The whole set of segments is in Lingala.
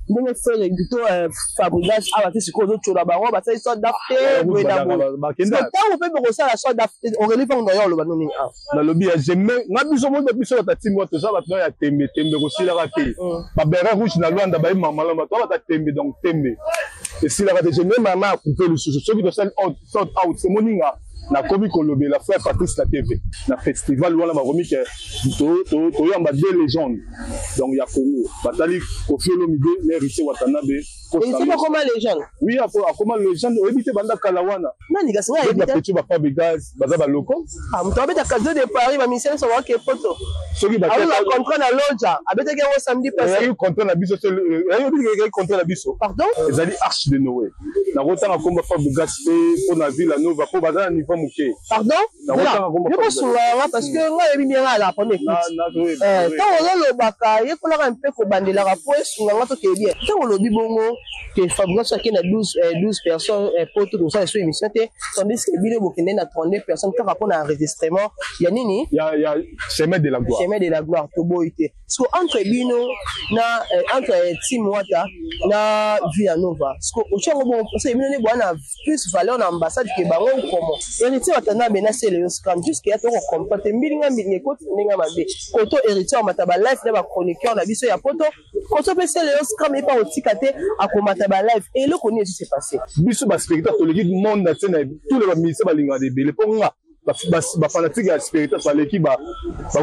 ndenge frère plutôt Fabregas abate sikoyo ozocola bango basali so dafte boyenabo ntango mpe bokosala so dafte Aurélie Vangu na yo oloba nini nalobi ya jeme nga biso mo biso batati mo toza bato ya tembe kosilaka te babere rouge na Luanda bayima malama to bata tembe donc tembe esilaka te jeme mama couper lisusu soki tosali sort out c'est moninga na komi kolobe la frère Patrice la TV na festival wana bakomi ke toyamba deux légendes donc ya Congo batali Koffi Olomide l'héritier Watanabe et c'est pas comment légende oui comment légende obité banda kalawana nani gasinga ebita petit papa Begas baza ba loko muto abeta kazo de Paris ba mission so wa ke photo soki ba contrat na loja abeta ke wo samedi passé eu contrat na biso eu contrat na biso pardon ezali Arche de Noé na rotanga komba Papa Begas pe na Villa Nova po baza niveau muke pardon je pense souvent parce que moi yebi bien la première écoute tant on le baka yekola un peu ko bandela ka po sunga ngato ke bien tant on lobi bongo que Fabregas qui na 12 personnes pour tout ça sur émission tandis que bino bokende na 32 personnes par rapport à enregistrement ya nini ya chemin de la gloire to boité parce que entre bino na entre team wata na Villanova parce que au chango bon parce que bino ne bwana plus valeur na ambassade que bango comment héritier watana bena c'est le scam jusqu'à to comprendre mbilinga mbili ko ninga mabe koto héritier mataba live na ba chroniqueur na biso ya poto koto pe c'est le scam et pas au tikate akomata ba live et le connaît ce qui s'est passé biso ba spectateur l'équipe monde na tena tous les ministres balinga de belé ponga ba fanatique ya spectateur ba l'équipe ba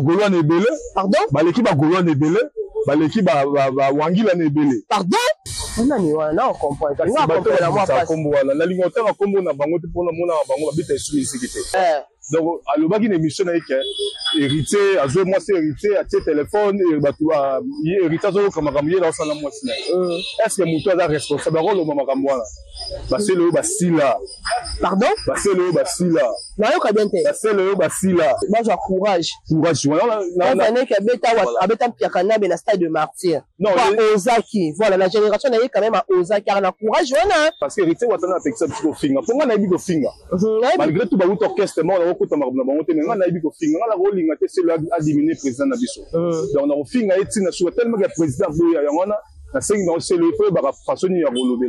golwa na belé pardon ba l'équipe ba golwa na belé ba l'équipe ba wangila na belé pardon nani wana on comprend pas on comprend la moi pas kombo wala la linga otanga kombo na bango te pona mona bango ba bita sous musique te donc alobaki une émission na yeke héritier azo moi c'est héritier a téléphone et batu héritier azo comme kamye la sala moi sina est-ce que muto a responsable rôle mama kamwana c'est le basila pardon c'est le basila na yo ka bien te c'est le basila ba courage voilà na na que abeta piakana be na stade de martyr non Ozaki voilà la génération na quand même à Ozaki na courage wana parce que héritier watana avec ça ko finga ponga na bigo finga malgré tout ba orchestre mo na ko tama na bango te mais na bigo finga na ko linga te c'est le a diminuer président na biso donc na ko finga etina sur tellement que président boya yangona. C'est le feu,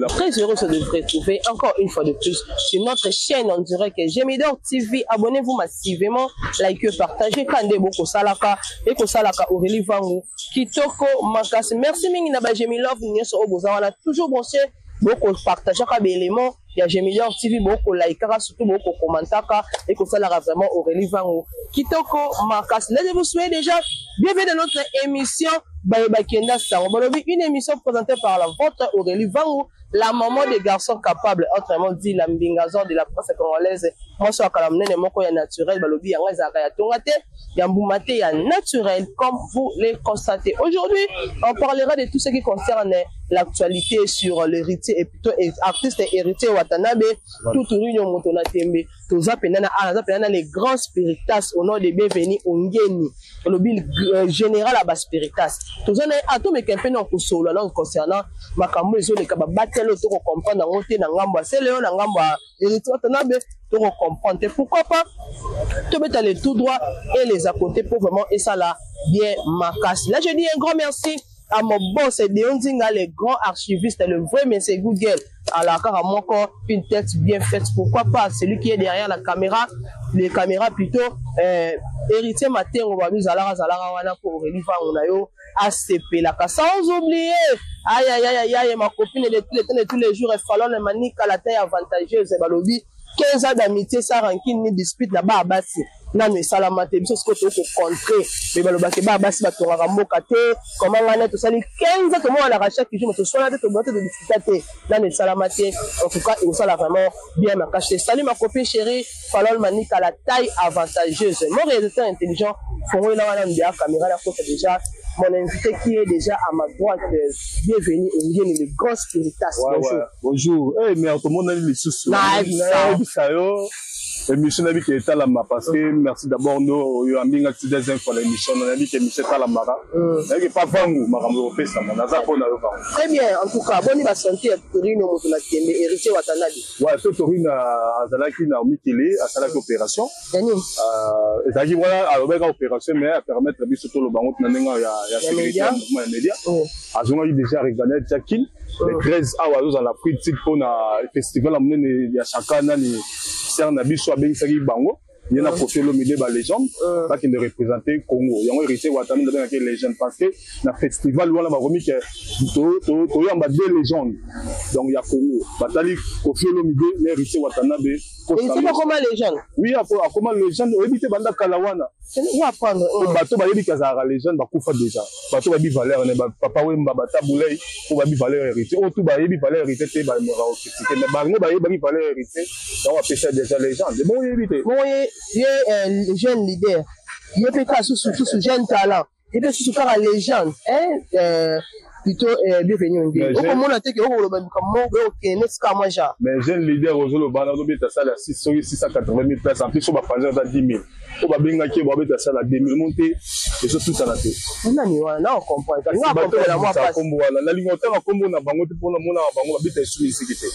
très heureux de vous retrouver encore une fois de plus sur notre chaîne. On dirait que Gemidor TV. Abonnez-vous massivement, likez, partagez. Kande Boko Salaka et Kosalaka Aurélie Vangu Kitoko Makas. Merci Minginaba Gemilov. Nous sommes toujours bonsé. Beaucoup partager des éléments. Il y a Gemidor TV. Beaucoup likera, surtout beaucoup commentaka et Kosalaka vraiment Aurélie Vangu Kitoko Makas. Là, je vous souhaite déjà bienvenue dans notre émission. Une émission présentée par la votre Aurélie Vangu, la maman des garçons capables, autrement dit la mbingazor de la presse congolaise. Moi, je suis moko ya naturel, balobi ya ngazaka ya tongate, ya mbumate ya naturel, comme vous les constatez. Aujourd'hui, on parlera de tout ce qui concerne l'actualité sur l'héritier et plutôt artiste et héritier Watanabe, tout réunion motona tembe, tous appelés les grands spiritas au nom de Bienvenue Ongeni, le général à Spiritas. Tous en atom et qu'un peu non pour solo, non concernant ma camoufle les cababatelo, tout comprendre dans monter dans l'amba, c'est le l'amba, héritier Watanabe, tout comprendre. Pourquoi pas te mettre les tout droit et les à côté pour vraiment et ça là bien ma casse. Là je dis un grand merci à mon boss Deondinga, le grand archiviste, le vrai monsieur Google, à la car à mon corps une tête bien faite. Pourquoi pas celui qui est derrière la caméra, les caméras plutôt héritier matin on va nous zalara wana pour Aurélie Vangu ACP la sans oublier aïe ma copine elle est tous les jours elle fallait le manika la taille avantageuse balobi 15 ans d'amitié ça rancune ni dispute na ba basi nanu salamate biso ce que tu contrer mais balobaki ba basi batonga mboka te comment ngana to sali 15 ans to mo na chaque jour to sola te to bote de discuter nanu salamate en tout cas il ça vraiment bien ma caché. Salut ma copine chérie Falol Manika la taille avantageuse mon réalisateur intelligent Fongo la wana ndia caméra la côté déjà mon invité qui est déjà à ma droite. Bienvenue Ongeni le grand spiritas. Bonjour. Bonjour. Eh mais tout le monde a les sous. émission na biki etalama parce que merci d'abord no yo ambinga ti des infos la émission na biki émission talamara et pas vangu makambo opesa na za pona yo vangu. Très bien, en tout cas boni ba santé ya Torino moto na tembe héritier Watanabe. Ouais, so Torino azalaki na mikili asalaki opération. Yani ezaki voilà alobeka opération mais à permettre biso to lo bango na ndenga ya sécurité ya mouvement ya média. Azonga déjà regagner Jackil le 13 awa zo la critique pour na festival la monene ya chakana ni serna biso abengisaki bango. Il y a un profil de légende qui ne représente Congo. Il y a un héritier Watanabe qui est légende parce que dans le festival, il y a deux légendes. Donc il y a Congo. Batali profil de héritier Watanabe. C'est pas comment légende? Oui, comment légende? On évite Banda Kalawana. Où apprendre? Bateau va éviter Kazara légende, Bakoufa déjà. Bateau va vivre valeur, Papa Wemba Bata Boulay, pour vivre valeur héritier. Tout va vivre valeur héritier, mais Bango va vivre valeur héritier. Donc on va appeler ça déjà légende. C'est bon, éviter. Il y a un jeune leader, il y a peut-être surtout ce jeune talent, il peut surtout faire la légende, plutôt bienvenue. Mais jeune leader aux Olobana, on a ça à 680 000 places, en plus on va faire ça à 10 000. On va bien gagner, on va ça à 2 000 monter, et ça tout à la tête. On comprend. On comprend la moi pas. La ligne on a comme on a bango pour la mona bango habite sur les sécurité.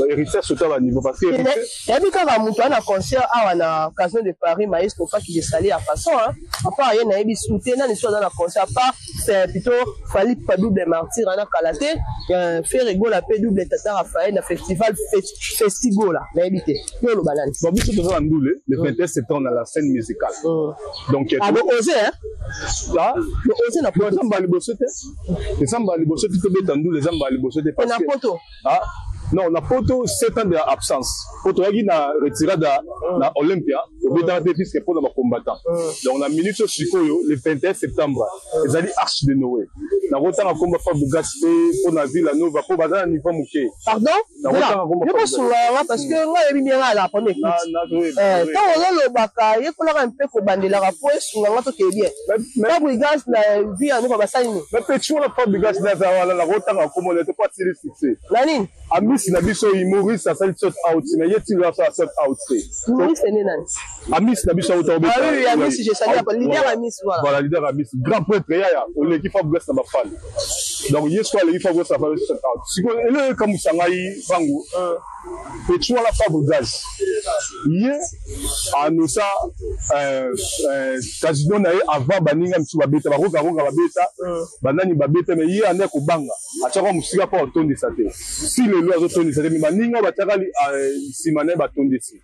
Héritier surtout à niveau parce que et puis quand on a un concert à la Casino de Paris, maestro pas qui est salé à façon hein. À part rien na bisouté na soit dans la concert pas c'est plutôt fallait pas double martyr en Kalaté faire rigolo la paix double tata Raphaël na festival festival là na habité yo le banane bon biso to za ndule le 21 septembre à la scène musicale donc ah bon osé hein là le osé na pour exemple les bosseté les samba les bosseté to be ndule les samba les bosseté parce que na photo ah non, on a poto 7 ans d'absence. Poto yaki na retiré na Olympia, au bout d'un défi c'est pour nos combattants. Donc on a minute sur Chicoyo le 21 septembre. Les alliés arche de Noé. Na rota na combat pas Bougasté pour na ville à Nova pour bazar niveau mouké. Pardon? Je pense là parce que moi j'ai bien là pour m'écouter. Quand on a le baka, il faut un peu pour bander la rapport sur la moto qui est bien. Mais Bougas la vie à Nova Bassani. Mais peut-tu la pas Bougas la rota na comme on était pas tiré fixé. Lanine Amis na biso Maurice ça sort out mais yeti la ça sort out Maurice c'est nani Amis na biso out ah oui Amis je salue pas leader Amis voilà leader Amis grand prêtre ya on l'équipe fa Bougas na bafal donc hier soir l'équipe fa Bougas ça fait sort out siko ele comme sangai vangu tu la fa Bougas hier anosa casino na avant baninga msu babeta baroga babeta banani babeta mais hier ane ko banga achaka musika pa otondi sa te si le loi otondi sa te mais baninga batakali simane batondi si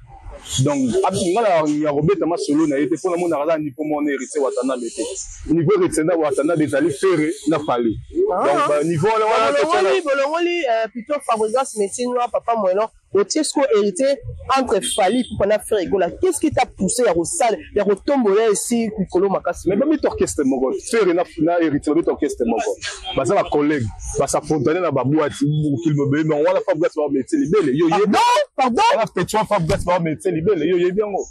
donc ngala ya robeta ma solo na yete pona mona kala ni pour mon héritier Watanabe te niveau héritier Watanabe ezali ferré na fali donc niveau là bolongoli plutôt Fabregas médecine papa moelo Otiesco hérité entre Fali pour qu'on a fait rigoler. Qu'est-ce qui t'a poussé à Rossal, à retomber ici, Piccolo Makassi? Mais même orchestre mon gars, faire na hérité de orchestre mon gars. Bah ça la collègue, bah ça fontaine na baboua qu'il me bé, mais on va pas Fabregas va mettre libellé. Yo yé. Pardon. On a fait Fabregas va mettre libellé. Yo yé bien go.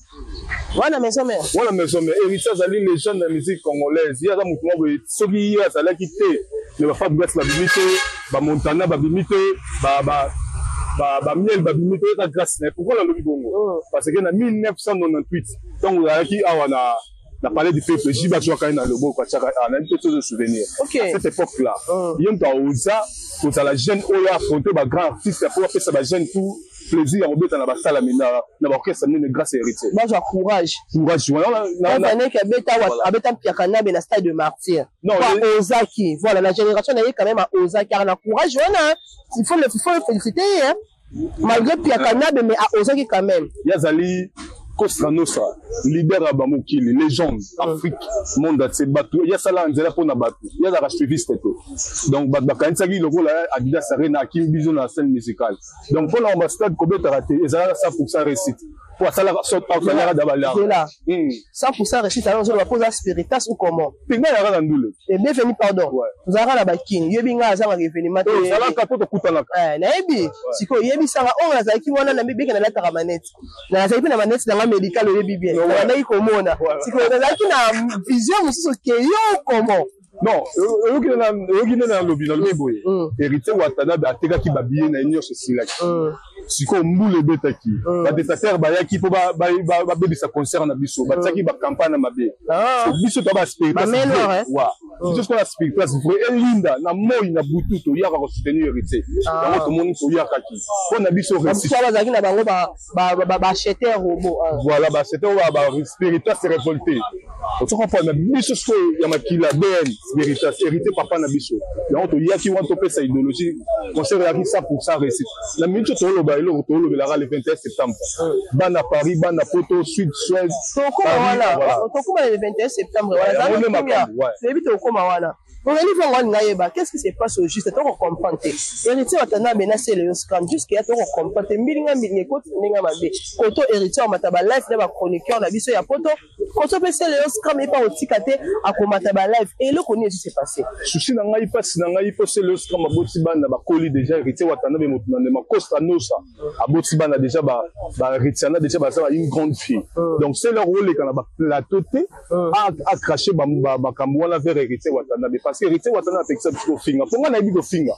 Voilà maison mère. Voilà maison mère. Hérité zali les jeunes de la musique congolaise. Il y a ça mouvement be soki ya ça la quitter. Le Fabregas va bimiter, ba Montana va bimiter, miel babimité ta grâce pourquoi la lobby bongo parce que en 1998 donc on a qui na parlé du peuple jiba tu quand dans le beau quoi chaka on a une petite souvenir à cette époque là il y a un ça pour la jeune on a affronté ba grand artiste pour faire ça ba jeune tout plaisir à remettre dans la salle na orchestre ni grâce héritier moi j'ai courage voilà na que abeta Piakanabe na stade de martyr non Ozaki voilà la génération n'a quand même à Ozaki car na courage voilà il faut le féliciter hein malgré Piakanabe mais à Ozaki quand même yazali Costa Nostra leader à Bamukili légende Afrique monde à Tsebatou ya sala nzela pona batu ya za racheviste donc bakanisaki loko la Adidas Arena qui biso na scène musicale donc pour l'ambassade Kobeta raté ezala 100% réussite pour ça la sorte out la dabala là 100% réussite alors on va poser spiritas ou comment pinga ya ra ndule et bienvenue pardon vous avez la bakini yebinga za revenu maté ça la kapo to kutana na yebi siko yebi sanga on la zaki wana na bibeka na la manette na zaki na manette na médical yebi bien na ikomona siko na zaki na vision mususu ke yo comment non yoki na lobby na loboye héritier Watanabe ateka ki babiye na union sociale siko mbule betaki ba détateur ba yaki po ba bebisa concert na biso ba tsaki ba campagne mabe biso to ba spectacle wa biso ko la spectacle vrai elinda na moi na butu to yaka ko soutenir héritier donc tout monde to yaka ki po na biso récit ba zaki na bango ba acheter robot voilà ba acheter ba spirituel se révolter tu comprends na biso so ya makila ben spirituel héritier papa na biso donc to yaki wa to pesa idéologie concert yaki 100% réussite la minute to lo ba ilo to lo le 21 septembre bana Paris bana Poto Sud Suède voilà le 21 septembre voilà c'est vite au coma voilà qu'est-ce qui se passe au juste on comprend héritier watana menacer le scam jusqu'à to comprendre mbilinga écoute ninga mabe koto héritier on mataba live na ba chroniqueur na biso ya Poto koto pese le scam et pas au tikate a komata ba live et le connaît ce qui s'est passé souci na ngai passe na ngai pose le scam aboti bana ba koli déjà héritier watana be motu na ma Costa Nosa aboti bana déjà ba héritier na déjà ba une grande fille donc c'est leur rôle quand ba plateau a cracher ba kambo na vers héritier watana parce que héritier watana avec ça ko finga pour nga na ibi ko finga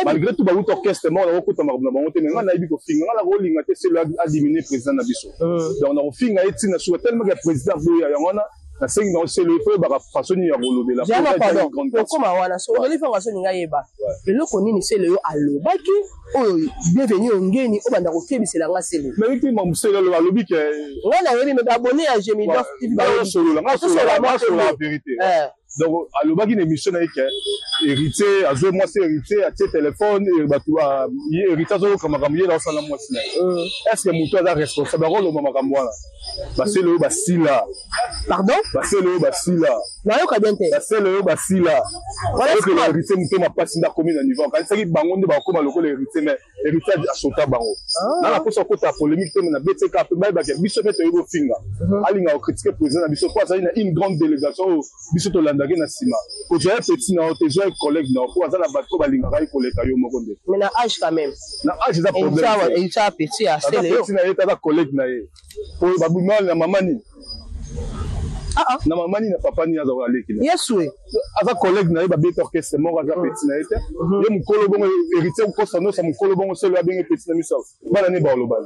malgré tout ba out orchestre mo na ko ta marabna ba ngote mais nga na ibi ko finga nga la rolling ate c'est là a diminuer président na biso donc na ko finga eti na souhaite tellement que président boya yangona na sengi na c'est le feu ba façon ya rolobela pour comment wana so relief façon nga yeba le konini c'est le alobaki oh bienvenue ngeni o banda ko kebisela nga sele mais qui m'a musela le alobi que wana yeli me abonné à Gemidor TV ba solo la vérité donc alobaki une émission na yeke héritier azo moi c'est héritier a téléphone et batua héritier azo comme kamye dans sa moi sina est-ce que muto a responsable rôle au mama kamwana ba c'est le basila pardon ba c'est le basila na yo ka biente ba c'est le basila voilà que l'héritier muto ma passe na commune à niveau quand c'est bango nde ba koma lokolo héritier mais héritier a sota bango na la posa kota polémique te na BTK pe ba ke biso te yo finga alinga o critiquer président na biso quoi ça une grande délégation biso to ndaki na sima ko j'ai petit na te j'ai collègue na ko azala bato balingaka ikoleka yo moko nde mais na âge quand même na âge ça problème et ça petit à c'est le petit na yeta ba collègue na ye ko babuma na mamani na mamani na papa ni aza aleki na yesu aza collègue na ye ba bête orchestre moko aza petit na yeta ye mukolo bongo héritier ko sano sa mukolo bongo selo abenge petit na miso bana ne ba loba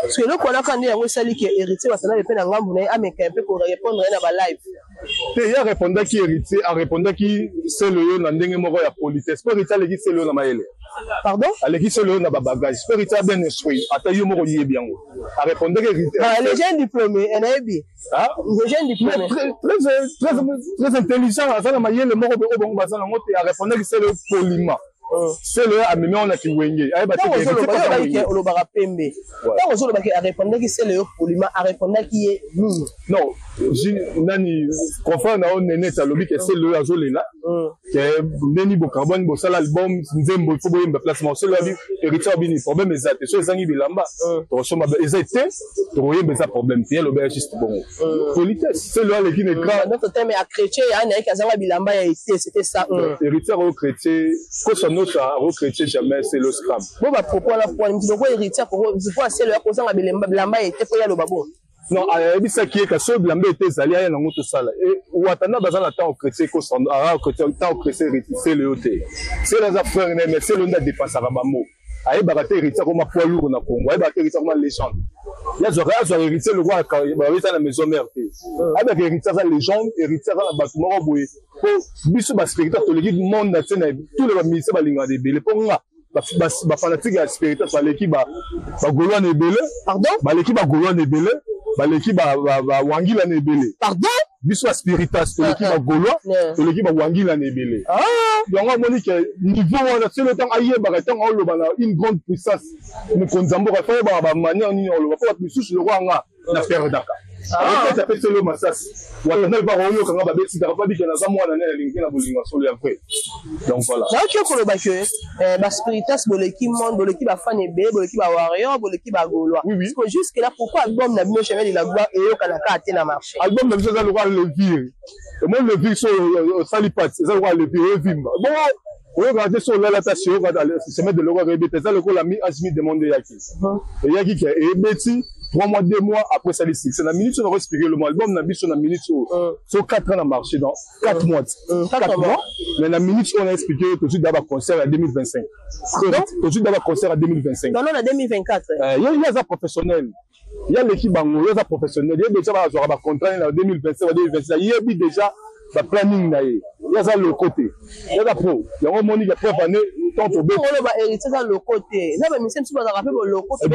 parce que le kola kandi yango sali ki héritier basana le pe na ngambu na ameka pe ko répondre na ba live te ya répondre qui héritier a répondre qui c'est le yo na ndenge moko ya politesse pour héritier leki c'est le na maele pardon aleki c'est le na ba bagage pour héritier ben esprit ata yo moko yé bien a répondre que héritier les jeunes diplômés enabi les jeunes diplômés très intelligent ça na maele moko be obongo basana ngote a répondre que c'est le poliment c'est le amemi on a ki wenge ay ba te héritier o lo ba pembe donc zo lo ba ki a répondre que c'est le poliment a répondre qui est non nani confrère na on nene talobi que c'est le azolela que neni bo carbone bo sala album nzembo il faut boyemba placement c'est le héritier bini problème exact so zangi bilamba to so ma exact to yemba ça problème bien le juste bon politesse c'est le ale qui ne grand notre thème à chrétien ya na kazanga bilamba ya été c'était ça héritier au chrétien ko son autre au chrétien jamais c'est le scram bon ba pourquoi la point donc héritier ko c'est le kazanga bilamba ya été pour ya lo babo non ça qui est que ce blambé était zali à nango to sala et watana bazana temps chrétien ko son chrétien temps chrétien c'est le hôtel c'est les affaires mais c'est le nda dépasse à bamo aye bakate héritier comme poids lourd na Congo aye bakate héritier comme légende ya zo héritier le roi ba héritier na maison mère aye bakate héritier za légende héritier za bâtiment boye pour biso ba spectateur to l'équipe monde na tena tous les ministères balinga de belé pour nga ba fanatique ya spectateur ba l'équipe ba goloa na belé pardon ba l'équipe ba goloa na belé ba l'équipe ba wangila na belé pardon biso spiritas to l'équipe ba goloa to l'équipe ba wangila na belé donc on dit que niveau on a c'est le temps aïe ba temps on loba une grande puissance nous konzambo ka fa ba manière ni on loba pas plus le roi nga na faire Dakar avec ça fait le massas wala na ba royo kanga ba beti da ba bi kana za mwana na linki na bolinga solo ya vrai donc voilà ça tu ko loba que ba spiritas bo l'équipe monde bo l'équipe ba fan ebe bo l'équipe ba warrior bo l'équipe ba goloa parce que jusque là pourquoi album na bino chemin de la gloire et yo kana ka até na marché album na biso za le roi le vire et moi le vire so salipat ça le roi le vire vimba bon on regarde sur la station on va se mettre de le roi rébéter ça le ko la mi asmi demander yaki et yaki qui est beti 3 mois, 2 mois, après ça, les 6. C'est la minute, on va expliquer le album, on a vu sur la minute, sur 4 ans, on a marché dans 4 mois. 4 mois. Mais la minute, on a expliqué tout de suite d'avoir concert à 2025. Tout de suite d'avoir concert à 2025. Non, non, à 2024. Il y a des professionnels. Il y a l'équipe Bango, il y a des professionnels. Il y a déjà un contrat en 2025, 2026. Il y a déjà le planning. Il y a ça le côté. Il y a des pro. Il y a un monde qui a preuve année. Tant au bête. On va hériter ça le côté. Là, mais c'est pas rappelé le côté.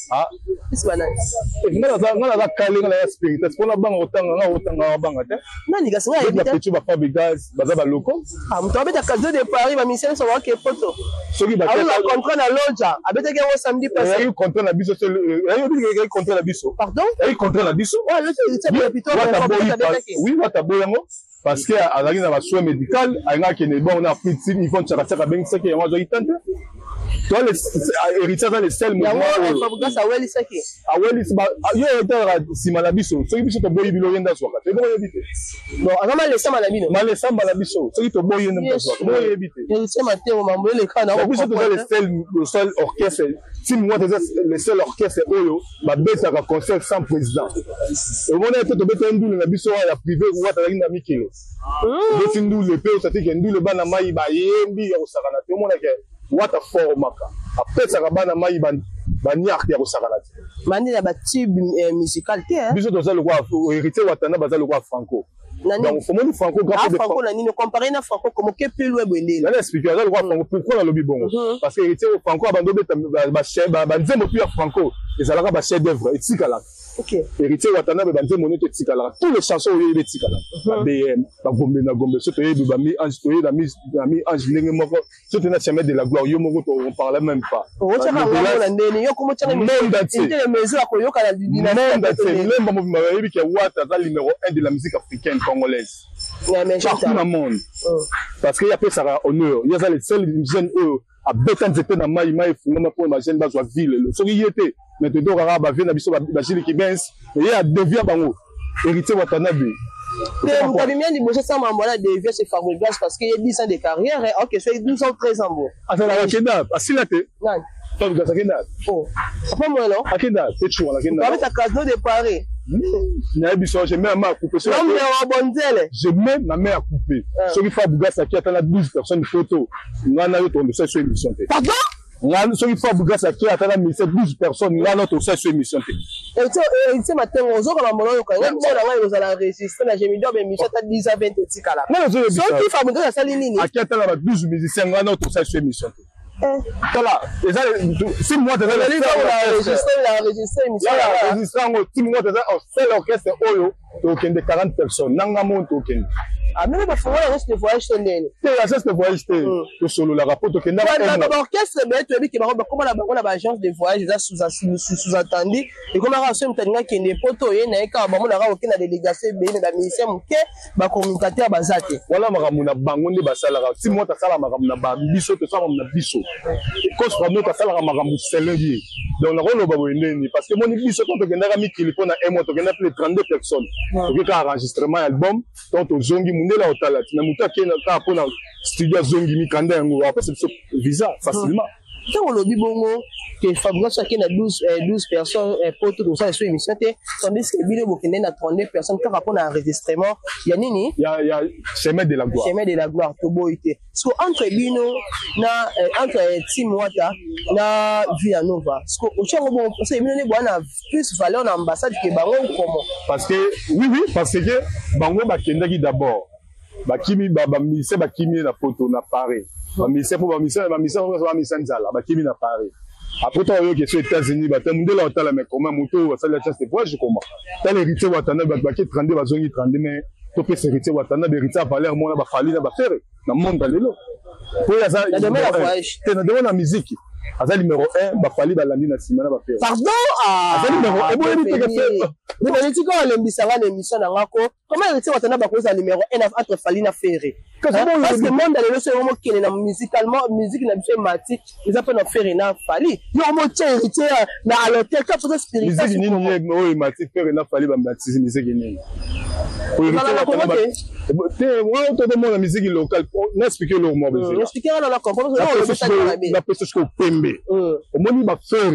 Ah. C'est banal. Et moi, la calé, la spirit. Est-ce qu'on a banque autant, non, les gars, c'est vrai. Il y a petit papa Begas, bazaba loco. Ah, on t'avait ta cadeau de Paris, ma mission sur qui photo. Ce qui va faire. Ah, on contrat à l'Oja. Avec des gars samedi passé. Il y a eu contrat à Bisso. Il y a eu contrat à Bisso. Pardon? Il y a eu contrat à Bisso. Ouais, le plutôt. Oui, va t'aboyer. Parce que à la ligne soin médical, à une qui est bon, on a pris il faut que ça bien ça qui est moi je tente. Toi les héritiers dans les sels moi. Il faut que ça ouais ça qui. Ah ouais yo était si malabiso, ce qui biso to boyi bilo yenda soka. C'est bon éviter. Non, avant mal laisser malabino. Mal laisser malabiso, ce qui to boyi yenda soka. Bon éviter. Je sais matin on m'a envoyé les cas dans. Biso to le seul orchestre. Si moi le seul orchestre oyo, ba beta ka concert sans président. Et on a été to beta ndulu na biso ya privé ou ta na mikilo. Beti ndulu pe ça dit que ndulu bana mai ba yembi ya osakana. Tout le monde que what a formaka. Après ça bana mai ban niak ya osakana. Mani na ba tube musical te hein. Biso to ça le quoi héritier watana baza le quoi franco. Donc faut mon franco grand de franco na nini comparer na franco comme que plus loin bonné. Là expliquer ça le quoi franco pourquoi na lobby bongo. Parce que héritier franco abandonné ba chef ba nzembo plus franco. Et ça la ba chef d'œuvre etikala. OK. Héritier watana ba nzembo ne etikala. Tous les chansons oyo etikala. Ba BM, ba gombe na gombe, surtout ba mi ange toye da mi ange ndenge moko. Surtout na chemin de la gloire yo moko on parlait même pas. O tshaka ngamo na ndeni yo komo tshaka monde entier. Les mesures à koyoka la dynastie. Monde entier. Le mouvement bayebi que Wata est numéro 1 de la musique africaine congolaise. Partout dans le monde. Parce qu'il y a peu ça honneur. Il y a les seuls jeunes à Bétan c'était dans Maïmaï fumama pour ma jeune base ville. Ce qui y était mais de dora ba vient na biso ba jili ki benz et ya devient bango. Héritier Watanabe. Vous avez bien dit que ça m'a envoyé des vieux chez Fabregas parce qu'il y a 10 ans de carrière. Ok, c'est 12 ans, 13 ans. Ah, c'est la Kenda. Ah, si la té. Non. Fabregas, la Kenda. Oh. C'est pas moi, non? La Kenda, c'est chaud, la Kenda. Vous avez ta cadeau de Paris. Je mets ma main à couper. Je mets ma main à couper. Ce qui fait Fabregas, qui attend 12 personnes de photo. On a eu ton sur émission. Pardon? Ce qui fait Fabregas, qui attend 12 personnes. On a notre sur émission. Et tu sais, matin, on a un moment où on a enregistré, j'ai mis deux émissions, tu as 10 à 20 petits cas là. Non, je sais qui fait Fabregas, ça ligne. Qui attend 12 musiciens, on a notre sur émission. Voilà, si moi tu enregistré émission. Si moi tu as l'orchestre Oyo, tu as 40 personnes. Nanga monte aucun. Ah, mais il faut voir le voyage tonné. C'est le voyage tu solo la rapport que l'orchestre tu as dit que comment la agence de voyage sous-entendu et comment la raison tanga qui n'est pas toyé na ka ba mona aucune délégation be na ministère muke ba communicateur bazate. Voilà makamuna bango nde basala si moi ta sala makamuna ba biso to sala na biso. Cause vraiment ta sala makamuna selengi. Donc na rolo ba boyeni parce que mon biso to ke ndaka mikili pona un mois to ke na plus de 32 personnes. To ke enregistrement album donc to zongi mundela otala na muta ke na ka pona studio zongi mikanda yango après c'est visa facilement. Quand on lobby bongo que Fabregas qui a 12 personnes pour tout ça sur émission tandis que Bino Bokende na 32 personnes quand rapport à enregistrement il y a nini il y a chemin de la gloire to boité parce que entre Bino na entre Team Wata na Villanova parce que au chango bon parce que Bino ne boana plus valeur en ambassade que bango comment parce que oui parce que bango bakendaki d'abord bakimi ministère bakimi na photo na Paris ministère pour ministère nzala bakimi na Paris après toi yo qui sont aux États-Unis batemundela otala mais comment moto wasala chance de voyage comment tel héritier watana baki 32 bazongi 32 mais to pe héritier watana héritier a valeur mona ba fali na ba faire na monde lelo pour ya ça na demande la musique aza numéro 1 ba fali ba landi na simana ba faire pardon aza numéro 1 boye ni te faire mais on dit qu'on lembisanga l'émission na ngako comment héritier watana ba koza numéro 1 entre fali na ferré parce que monde lelo c'est vraiment qui est na musicalement musique na biso mati ils appellent na ferré na fali yo mo héritier na alotel ka pour spirituel musique nini oyo mati ferré na fali ba mati musique nini pour la musique locale, on explique le mot. On explique la comprendre. La personne qui au Pembe. Au moment où il va faire,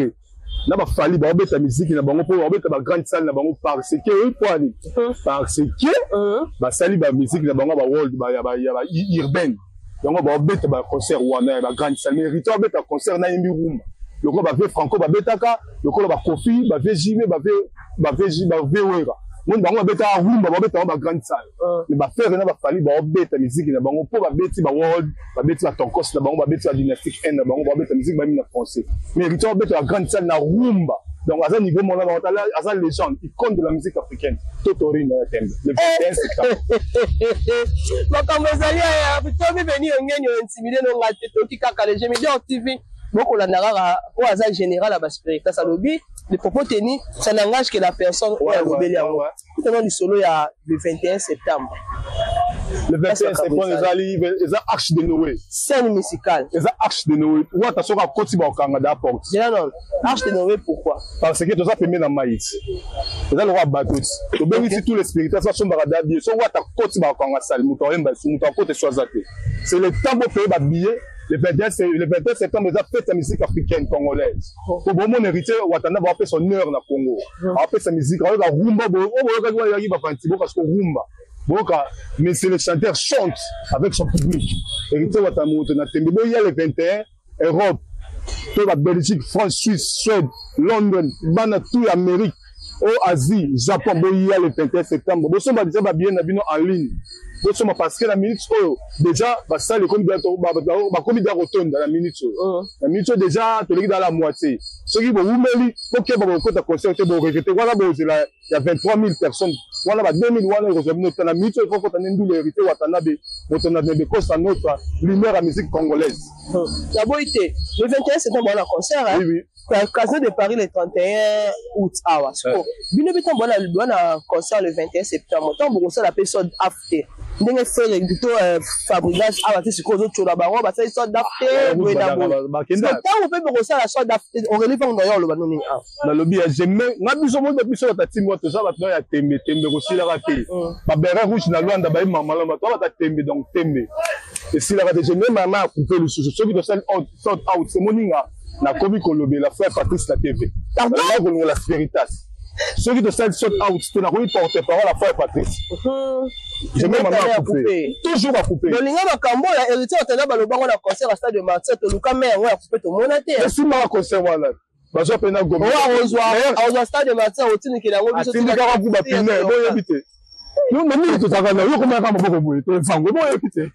na ba fali ba obeta musique na bango po obeta ba grande salle na bango parce que eux poani parce que ba sali ba musique na bango ba world ba urbaine donc ba obeta ba concert wana ba grande salle mais rito obeta concert na yimbi rumba loko ba ve franco ba betaka loko ba kofi ba ve jime ba ve wera mon bango beta rumba ba beta ba grande salle mais ba faire na ba fali ba obeta musique na bango po ba beti ba world ba beti ba tonkos na bango ba beti ba dynastique n na bango ba beta musique ba mi na français mais rito beta ba grande salle na rumba donc à ce niveau mon là à sa légende icône de la musique africaine Totorine Tembe le 21 septembre makambo ezali ya bitobi veni ngeni intimidé no ngate toki kaka les Médor TV beaucoup la narara au hasard général à Baspirita Salobi les propos tenus ça n'engage que la personne ou la rebelle maintenant du solo il y a le 21 septembre le 21 septembre les arches de Noé scène musicale les arches de Noé ou attention à côté ba okanga da porte non arches de Noé pourquoi parce que tous ça permet na maïs les le roi bateau to bengi si tous les spirituels ça sont barada bien so wata côté ba okanga sal muto yemba su muto côté soazate c'est le temps pour payer ba billet le 21 septembre, ils ont fait sa musique africaine congolaise. Pour mon héritier, Watana va faire son heure na Congo. Va faire sa musique, on va rumba, mais c'est le chanteur chante avec son public. Héritier Watana, il y a le 21, Europe, la Belgique, France, Suisse, Suède, London, tout l'Amérique, Asie, Japon, il y a le 21 septembre. Bon, ça va déjà bien en ligne. Donc, parce que la minute, déjà, ça, les combien de rotonde dans la minute. La minute, déjà, tu es dans la moitié. Ceux qui vont vous mêler, pour qu'ils vont concert, vont regretter. Voilà, il y a 23 000 personnes. Voilà, 2000, voilà, la minute, il faut qu'on ait une hérité, on a des causes à notre lumière à musique congolaise. D'abord, le 21 septembre, on a un concert, hein? Oui. Casino de Paris le 31 août. Ah, ouais. Bien évidemment, on a un concert le 21 septembre. Tant que ça, la personne after. Nous avons fait plutôt fabriquage. Ah, c'est ce qu'on a fait là-bas. On va faire une sorte d'after. Tant qu'on peut faire la sorte d'after, on relève en d'ailleurs le ballon. Dans le lobby, j'aime. On a besoin de plus de ta team. Tout ça, maintenant, il y a Tembe aussi la raté. Ma béret rouge, na Luanda, bah, maman, là, maintenant, on va Tembe, donc Tembe. Et si la raté, j'ai même maman à couper le sujet. Ceux qui doivent sort out, c'est mon ninga. Na komi kolobé la frère Patrice la TV. Pardon? La Spiritas. Ceux qui te sort out, tu n'as pas porte-parole la frère Patrice. J'ai même maman à couper. Toujours à couper. Le linga makambo la héritier otenda baloba on a concert à stade de Marseille to luka mais on a coupé to monate. Et si ma concert wala. Bazo pena gomo. On rejoint stade de Marseille au tini ki la ngo biso. Tini ka ku ba pine bo yebite. Nous même tout ça va yo comment ka maboko boye. To fango bo yebite.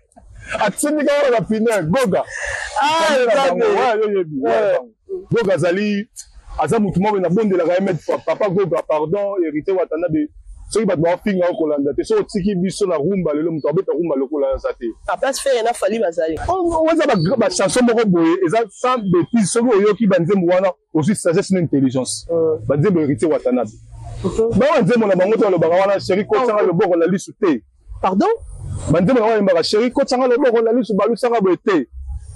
Atini ka la pine goga. Ah, Goga Zali, Aza Moutouma, na bonde la remettre papa Goga, pardon, hérité Watanabe. Ceux qui battent finir en Colanda, ceux qui biso na rumba, le moutoube ta rumba le Colanda Sate. À place faire, il a fallu Bazali. On va ma chanson Moroboye, et ça, sans bêtises, ceux qui banzé Mouana, aussi sagesse et intelligence. Banzé hérité Watanabe. Bah, on dit mon amour, le barawana, chéri, quand ça va le bord, on a lu sous thé. Pardon? Banzé mon amour, chéri, quand ça va le bord, on a lu sous balou, ça va le thé.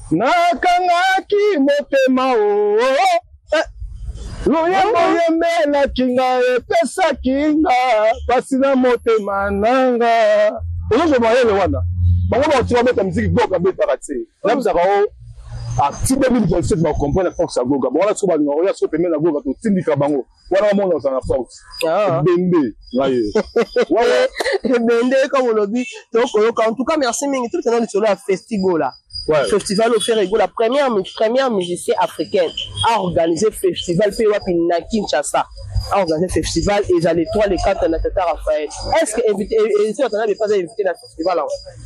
Nakangaki motema o loyembo yembela kinga epesa kinga pasina motema nanga ozo mayele wana bango ba otiwa beta musique boka beta raté namzaka o a ti 2027 ba comprendre force Goga bon la so ba ngoro ya so pemena na Goga to tindika bango wana mona za na force bende ngaye wala bende comme on dit donc en tout cas merci mingi tout le temps sur la festival là. Ouais. Festival offert ego la première musicienne africaine a organisé festival PWAP na Kinshasa a organisé festival et j'allais 3 les 4 na Tata Raphaël. Est-ce que invité Watanabe pas invité dans le festival là?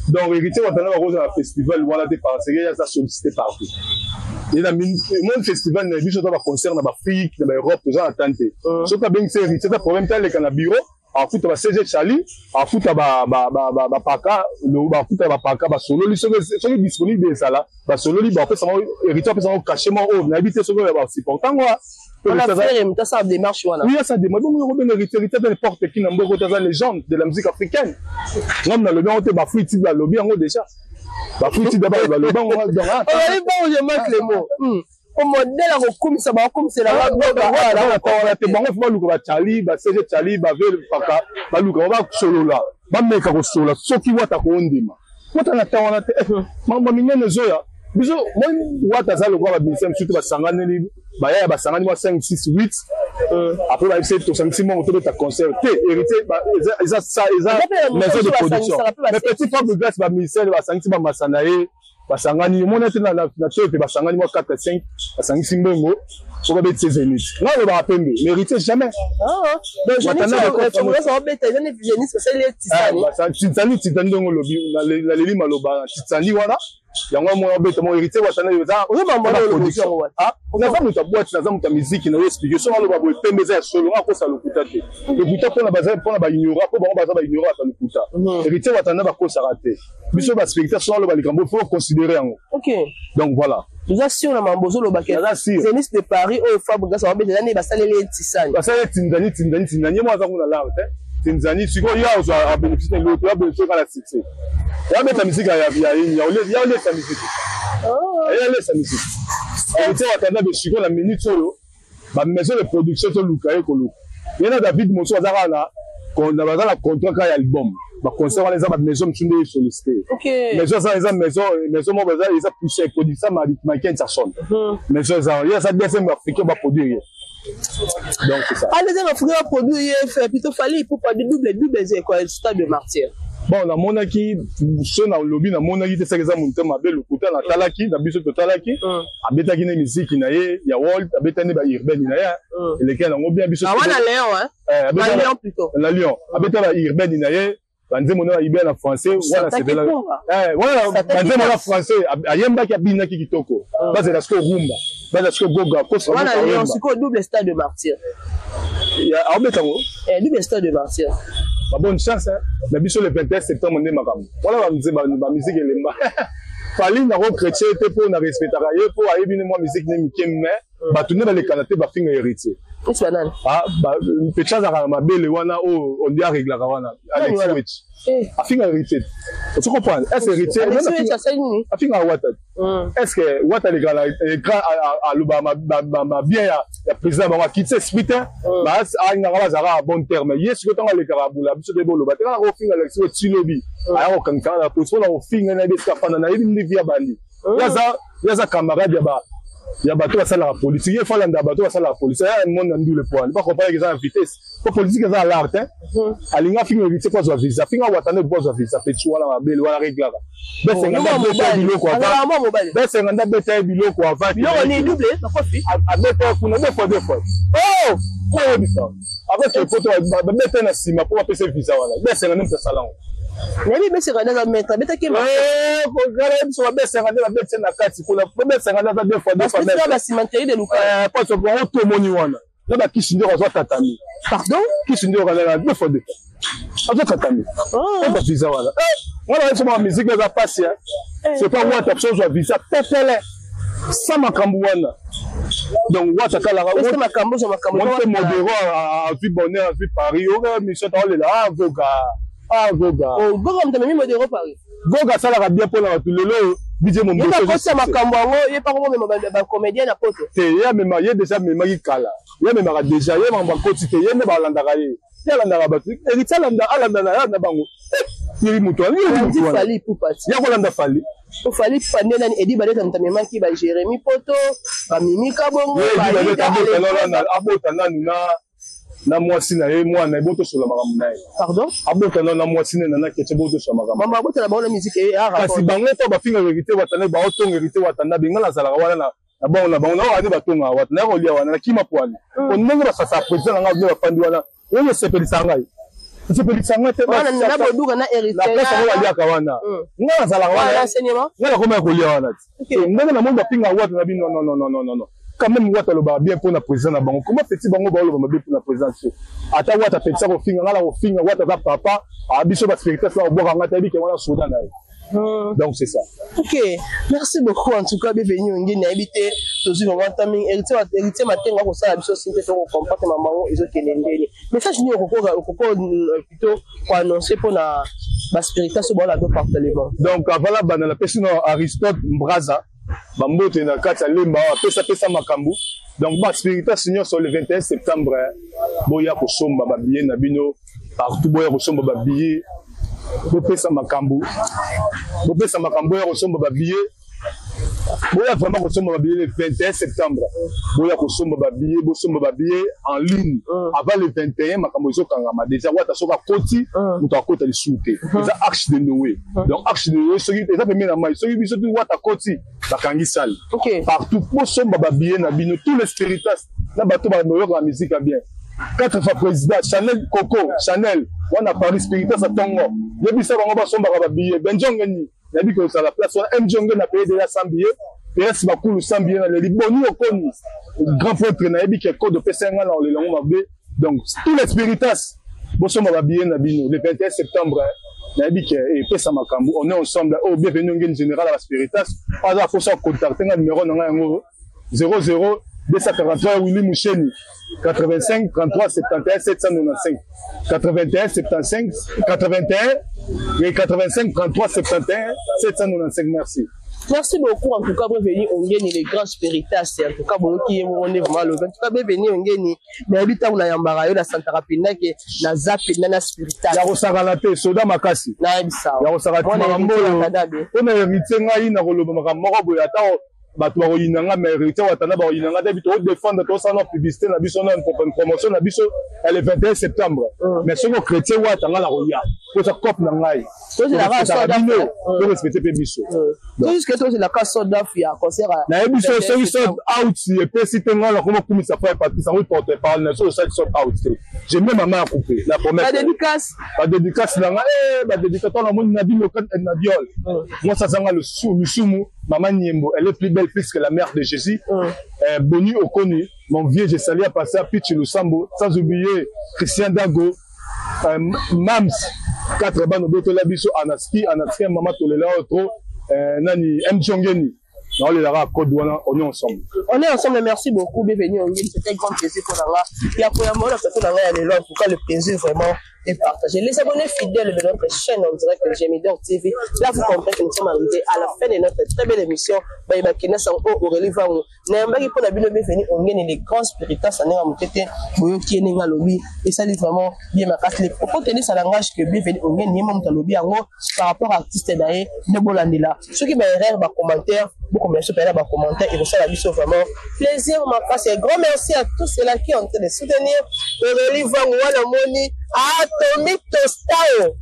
Donc héritier Watanabe rose dans le festival voilà des parce que il y a ça sollicité partout. Il y a mon festival na biso dans concert na Afrique na Europe tout ça attendé. Ce que bien c'est héritier problème tel que na bureau en foot ba CG Chali en foot ba paka le ba foot ba paka ba solo li so disponible ça là ba solo li ba fait ça héritier fait ça cachement au na habiter so ba supportant moi on a fait ça démarche voilà oui ça démarche donc on a héritier n'importe qui na mboko ta légende de la musique africaine ngam na le bien on te ba fruit la lobby en déjà ba fruit d'abord ba lobby on va dans bon je marque les mots au modèle comme ça va comme c'est là voilà on a te bon faut luka ba Chali ba CG Chali ba vel paka ba luka ba solo là ba meka ko solo soki wata ko ndima wata na tawana te mama minene zoya biso moi wata za lokwa ba binsem surtout ba sangane baya basangani moi 5 6 8 après ba essayer to sangisi mo to ta concert héritier ça maison de production mais petit femme de glace ba ministère ba sangisi ba masanaye basangani mo na te basangani moi 4 5 basangisi mbongo pour ba bête zénith non le ba pembe héritier jamais donc titani ndongo lobi na leli maloba titani wana yango mo bête mon héritier watana yoza na za muta boîte na za muta musique na expliquer so aloba bo pembe za solo ngako sa lokuta te lokuta pona baza pona ba ignora po bango baza ba ignora ta lokuta héritier watana ba ko sa raté biso ba spectateur so aloba likambo faut considérer yango donc voilà nous assurons la mambozo le baquet Zénith de Paris au Fabre ça va bien l'année ba salé les tisani ba salé tindani moi za ngona là Tinzani siko ya ozo a bénéficier de l'autre, a bénéficier de la succès. Ya mettre la musique ya la musique. Ya laisse la musique. Et tu attends de siko la minute solo. Ba maison de production to lukaye ko lu. Yena David Monso azara na qu'on a besoin la contrat ka album. Ba concert les ba maison mtunde sollicité. Maison ça les maison mo besoin ils a poussé production Michael Jackson. Maison ça ya ça deuxième africain ba produire. Donc c'est ça. Les Africains va produire plutôt fallait pour pas de double quoi stade de martyr. Bon na monaki so na lobby na monaki te saka za muntema be lokuta na talaki na biso to talaki abeta kine musique na ye ya world abeta ne ba urbaine na ya eleke na ngo bien biso na Lyon na Lyon plutôt na Lyon abeta ba urbaine na ye banze mona ibia na français voilà c'est de la voilà banze mona français ayemba ki abina ki kitoko base la sko rumba base la sko goga ko so voilà Lyon c'est quoi double stade de martyr ya abeta ngo double stade de martyr. Bonne chance, hein. Mais biso le 21 septembre, on est makam. Voilà, on dit, ma musique est lemba. Fali na ro chrétien te pour na respecter raye pour aller bien moi musique ne mikeme ba tourner dans les canapés ba finga héritier. C'est banal. Ah ba peut changer ma belle wana on dit régler wana. Alex Witch. A finga héritier. Tu comprends? Est-ce héritier? A finga wata. Est-ce que wata les gars grand à luba ma bien ya président ba quitter esprit ba a ina ba zara bon terme. Yes que tanga les karabula biso de bolo ba tanga ro finga Alex Witch lobi. Aya ko kankana la position na finga na des kafana na ibi via bandi. Yaza camarade ya bato basala la politique il faut landa bato basala la politique ya monde ndu le point pas comparer que ça la vitesse pour politique ça l'art hein alinga finga vite quoi zo visa finga watane bo zo visa petit wala mabele wala réglara be senganda beta biloko avant be senganda beta biloko avant yo ni doublé ça fait a beta kuna deux fois oh quoi bisa avec le photo beta na sima pour passer visa wala be senganda mpe salon nani bese kana za mettre beta ke ko gare so bese kana beta na kati kuna bese kana za deux fois c'est la cimenterie de Luka pas so bon to moni wana na ba kishindo ko tatami pardon kishindo ko na deux fois azo tatami pas visa wala wala so ma musique za passer c'est pas moi ta chose visa pepele ça makambu wana donc wata kala est-ce makambu so makambu on modéro à vie bonheur à vie Paris au mission ta là Goga Goga Goga mtamemi modéro Paris Goga ça la bien pour la tout le budget mon monsieur c'est makambu ngo il pas comme ba comédien na poto te ya même il déjà même kala ya même déjà ya mamba koti te ya ne ba landaka ye ya landaka ba héritier alanda na bango yiri muto ni fali pour partir ya ko landa fali o fali pande nani edi baleta mtamema ki ba Jérémy Poto ba Mimika bongo ba abota nanu na mwasi na ye mwana eboto sola makambo na ye pardon abota na mwasi na na kete boto sola makambo mama abota na ba musique e ara kasi bango to ba finga hérité watana ba otonga hérité watana bingala zala wana na bango na wadi batonga watana ko lia wana na kima pwani onenge ba sasa président nga ba pandi wana yeye sepelisa ngai sepelisa ngai te wana na boduka na hérité na pesa ko walia ka wana nga zala wana enseignement nga ko ma ko lia wana ndenge na monde pinga watu na bino non quand même wata lo ba bien pour na président na bango comment petit bango ba lo ba bien pour na président ata wata petit ko finga ngala ko finga wata za papa abiso ba spectateur ko boka ngata bi ke wana soudan na donc c'est ça. Ok, merci beaucoup en tout cas bienvenue ngini habité tozi vraiment taming héritier matenga ko sala biso sinte to comportement mamango ezo kenendeni message ni okoko plutôt pour annoncer pour na ba spectateur so bola do partenaire donc avant la bana la personne Aristote Mbraza bambote na kati lemba pesa makambu donc ba spirituel seigneur sur le 21 septembre boya ko somba ba billet na bino partout boya ko somba ba billet bo pesa makambu ya ko somba ba billet boya vraiment kosomba babillets le 21 septembre boya kosomba babillets bosomba babillets en ligne avant le 21 makambo ezokangama déjà wata soka koti muto akota lisuute eza arche de Noé donc arche de Noé soki eza pembe na mai soki biso tu wata koti bakangi sale partout bosomba babillets na bino tous les spiritas na bato ba moyoka la musique bien 4 fois président Chanel Coco Chanel wana Paris spiritas atongo yebisa bango basomba ba billets benjongeni nabi ko ça la place wana mjonge na payer déjà 100 billets PS bakulu 100 billets na le boni okoni grand prêtre na yebi ke code de PC nga na le longo mabe donc tous les spiritas bosomba ba billets na bino le 21 septembre na yebi ke pesa makambo on est ensemble au bienvenue ngeni général à la spiritas pas pour ça contacter nga numéro na nga yango 00 243 Willy Moucheni 85 33 71 795 81 75 81 et 85 33 71 795 merci. Merci beaucoup en tout cas bienvenue ongeni les grands spiritas en tout cas bon qui on est vraiment le en tout cas bienvenue ongeni mais habita una yambara yo na Santa Rapina ke na zapi na spiritas ya kosakala te soda makasi na bisa ya kosakala te mambo on a hérité ngai na koloba makambo boya ta bato ba oyinanga mais hérité watana ba oyinanga te bito défendre to sana publicité na biso na promotion na biso le 21 septembre mais soko chrétien watanga la roya ko sa cop na ngai to c'est la race d'Afrique to respecter pe biso to jusque to c'est la casse d'Afrique concert na biso so sold out et pe si te ngala ko kuma sa faire partie ça oui porter parole na so sold out j'ai même maman à couper la promesse la dédicace na ngai ba dédicace na moni na bino kan na viol moi ça zanga le sumu maman Niembo elle est plus belle plus que la mère de Jésus Boni Okoni mon vieux je salue à passer à Pitch Lusambo sans oublier Christian Dago Mams 4 bano beto la biso anaski maman tolela auto nani Mchongeni on est là code on est ensemble merci beaucoup bienvenue c'était un grand plaisir pour nous et après moi la personne là elle est là en tout cas le plaisir vraiment et partager. Les abonnés fidèles de notre chaîne en direct de Gemidor TV. Là, vous comprenez que nous sommes arrivés à la fin de notre très belle émission. Baïbakina Sango Aurélie Vangou. N'ayambaki pour la bienvenue, on gagne les grands spiritas, ça n'est pas mon tête, qui est n'enga lobby. Et ça dit vraiment bien ma carte. Les propos tenus ça langage que bienvenue, on gagne ni mon lobby en haut par rapport à l'artiste d'ailleurs, ne bolandila. Ceux qui m'aiment bas commentaires, beaucoup bien sûr, bas commentaires, et vous savez la mission vraiment plaisir, ma face. Et grand merci à tous ceux-là qui ont été de soutenir. Aurélie Vangou, la moni. Ah, Tommy Tostao.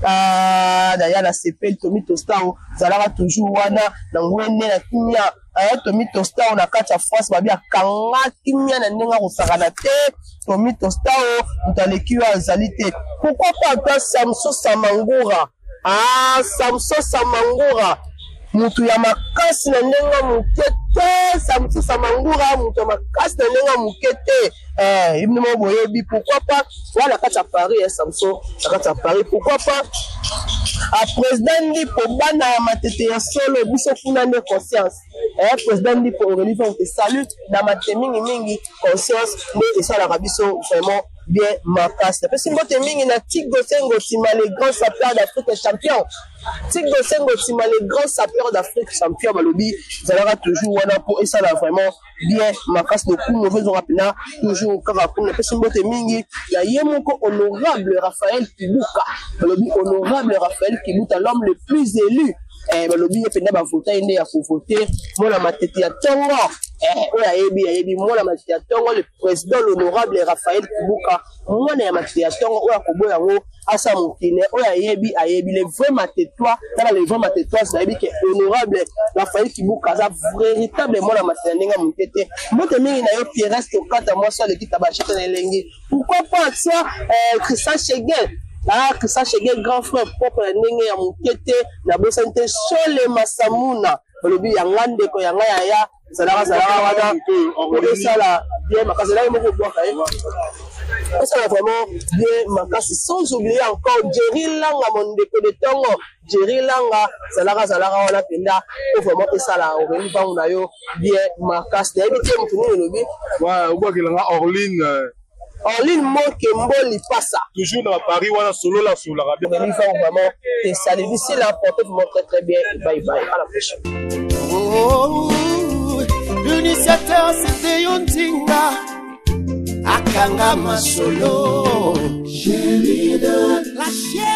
Ah, d'ailleurs, la CPL, Tommy Tostao, ça l'a toujours, wana, n'angouene, la kimia, ah, Tommy Tostao, na kacha France, babi, a kanga, kimia, na nenga, rosaganate, Tommy Tostao, mutalekiwa, zalite. Pourquoi pas, toi, Samso Samangura? Ah, Samso Samangura. Mutu ya makasi na nenga mukete Samso Samangura mutu ya makasi na nenga mukete ibn mo boyebi pourquoi pas wala kata Paris Samso kata Paris pourquoi pas a président ndi po bana ya matete ya solo biso kuna ne conscience président ndi po Aurélie Vangou te salute na matete mingi conscience mais ça la biso vraiment bien makasi parce que mbote mingi na Tigo Sengo Tima les grands sapeurs d'Afrique champion Tigo Sengo Tima les grands sapeurs d'Afrique champion balobi ça toujours wana pour et ça là vraiment bien makasi de coup mauvais rapina toujours kaka kuna parce que mbote mingi ya yemoko honorable Raphaël Kibuka balobi honorable Raphaël Kibuka l'homme le plus élu balobi penda ba voter inde ya voter mona matete ya tongo oya yebi mona matete ya tongo le président l'honorable Raphaël Kibuka mona ya matete ya tongo oya koboya ngo asa mukine oya yebi les vrais matetois dans les vrais matetois ça yebi que honorable Raphaël Kibuka ça véritablement la matete ndinga mutete mote mingi na yo Pierre Stokata moi ça le kitabachete na lengi pourquoi pas ça Christian Chegel. Ah, que ça chez grand frère propre ndenge ya mukete na bosante sole masamuna bolobi yangande ko yanga ya zalaka wana ko sala bien makasi là moko boka ça va vraiment bien makasi sans oublier encore Jerry Langa mon deko de tongo Jerry Langa zalaka wana penda ko vraiment ça là Aurélie Vangou na yo bien makasi na ebité mutuni lobi wa ubakilanga Orline Moke Mboli Passa. Toujours dans Paris, on a solo la sous la radio. Vraiment, et ça les difficile à porter pour montrer très bien. Bye bye, à la prochaine. Oh, l'initiateur c'était Yontinga. Akanga Masolo. Chérie de la chienne.